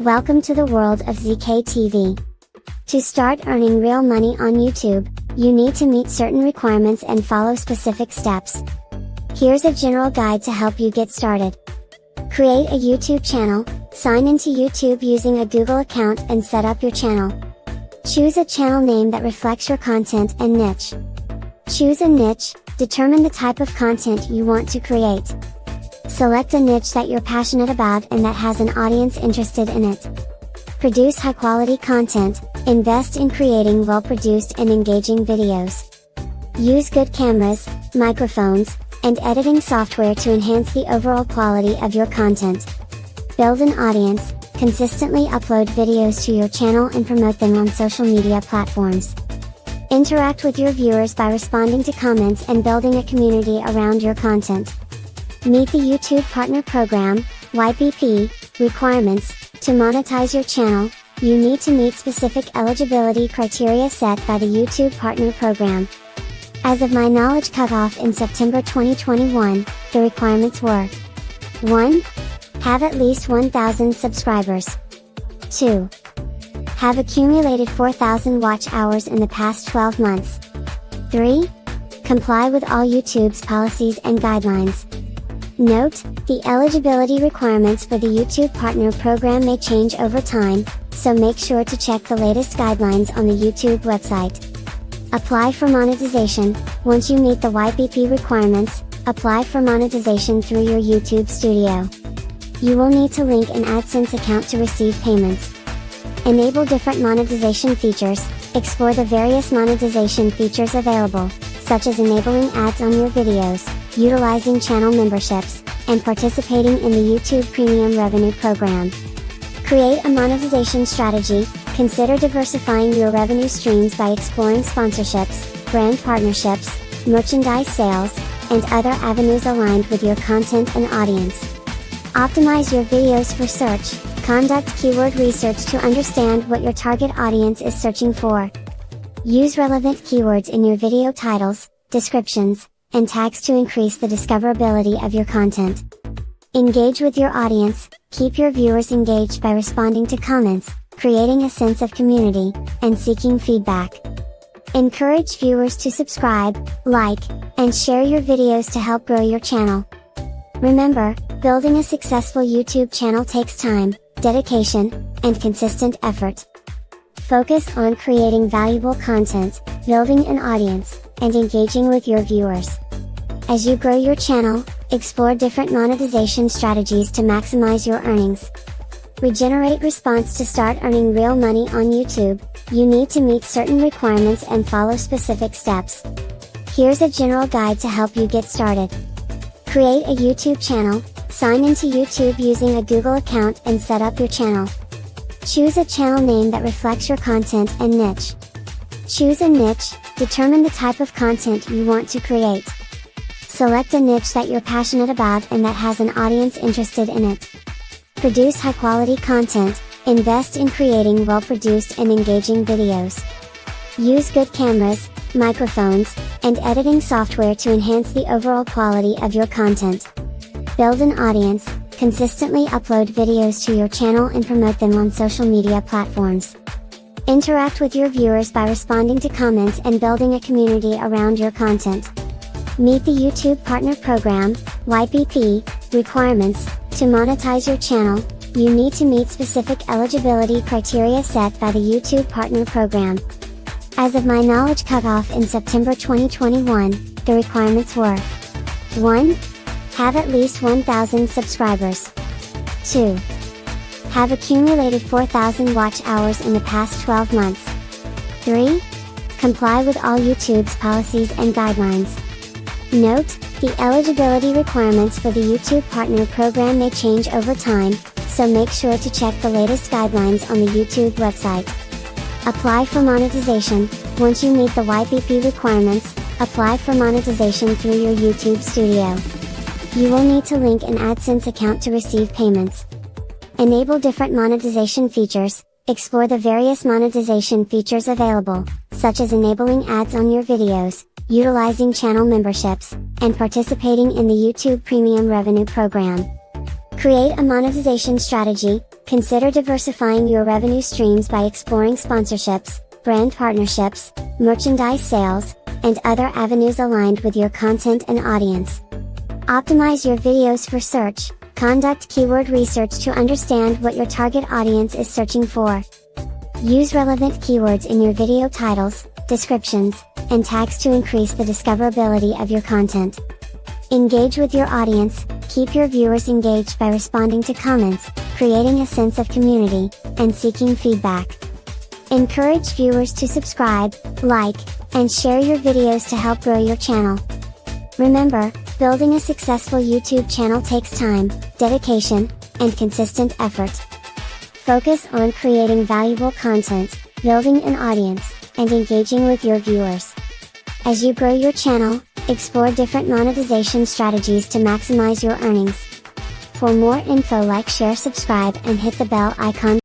Welcome to the world of Zeekay Tv. To start earning real money on YouTube, you need to meet certain requirements and follow specific steps. Here's a general guide to help you get started. Create a YouTube channel, sign into YouTube using a Google account and set up your channel. Choose a channel name that reflects your content and niche. Choose a niche, determine the type of content you want to create. Select a niche that you're passionate about and that has an audience interested in it. Produce high quality content, invest in creating well produced and engaging videos. Use good cameras, microphones, and editing software to enhance the overall quality of your content. Build an audience, consistently upload videos to your channel and promote them on social media platforms. Interact with your viewers by responding to comments and building a community around your content. Meet the YouTube Partner Program, YPP, requirements. To monetize your channel, you need to meet specific eligibility criteria set by the YouTube Partner Program. As of my knowledge cutoff in September 2021, the requirements were: 1. Have at least 1,000 subscribers. 2. Have accumulated 4,000 watch hours in the past 12 months. 3. Comply with all YouTube's policies and guidelines. Note, the eligibility requirements for the YouTube Partner Program may change over time, so make sure to check the latest guidelines on the YouTube website. Apply for monetization. Once you meet the YPP requirements, apply for monetization through your YouTube studio. You will need to link an AdSense account to receive payments. Enable different monetization features. Explore the various monetization features available, such as enabling ads on your videos, utilizing channel memberships, and participating in the YouTube Premium Revenue Program. Create a monetization strategy. Consider diversifying your revenue streams by exploring sponsorships, brand partnerships, merchandise sales, and other avenues aligned with your content and audience. Optimize your videos for search. Conduct keyword research to understand what your target audience is searching for. Use relevant keywords in your video titles, descriptions, and tags to increase the discoverability of your content. Engage with your audience. Keep your viewers engaged by responding to comments, creating a sense of community, and seeking feedback. Encourage viewers to subscribe, like, and share your videos to help grow your channel. Remember, building a successful YouTube channel takes time, dedication, and consistent effort. Focus on creating valuable content, building an audience, and engaging with your viewers. As you grow your channel, explore different monetization strategies to maximize your earnings. Regenerate response. To start earning real money on YouTube, you need to meet certain requirements and follow specific steps. Here's a general guide to help you get started. Create a YouTube channel, sign into YouTube using a Google account and set up your channel. Choose a channel name that reflects your content and niche. Choose a niche, determine the type of content you want to create. Select a niche that you're passionate about and that has an audience interested in it. Produce high quality content, invest in creating well produced and engaging videos. Use good cameras, microphones, and editing software to enhance the overall quality of your content. Build an audience, consistently upload videos to your channel and promote them on social media platforms. Interact with your viewers by responding to comments and building a community around your content. Meet the YouTube Partner Program, YPP, requirements. To monetize your channel, you need to meet specific eligibility criteria set by the YouTube Partner Program. As of my knowledge cutoff in September 2021, the requirements were: 1. Have at least 1,000 subscribers. 2. Have accumulated 4,000 watch hours in the past 12 months. 3. Comply with all YouTube's policies and guidelines. Note, the eligibility requirements for the YouTube Partner Program may change over time, so make sure to check the latest guidelines on the YouTube website. Apply for monetization. Once you meet the YPP requirements, apply for monetization through your YouTube studio. You will need to link an AdSense account to receive payments. Enable different monetization features. Explore the various monetization features available, such as enabling ads on your videos, utilizing channel memberships, and participating in the YouTube Premium Revenue Program. Create a monetization strategy. Consider diversifying your revenue streams by exploring sponsorships, brand partnerships, merchandise sales, and other avenues aligned with your content and audience. Optimize your videos for search. Conduct keyword research to understand what your target audience is searching for. Use relevant keywords in your video titles, descriptions, and tags to increase the discoverability of your content. Engage with your audience. Keep your viewers engaged by responding to comments, creating a sense of community, and seeking feedback. Encourage viewers to subscribe, like, and share your videos to help grow your channel. Remember, building a successful YouTube channel takes time, dedication, and consistent effort. Focus on creating valuable content, building an audience, and engaging with your viewers. As you grow your channel, explore different monetization strategies to maximize your earnings. For more info, like, share, subscribe, and hit the bell icon.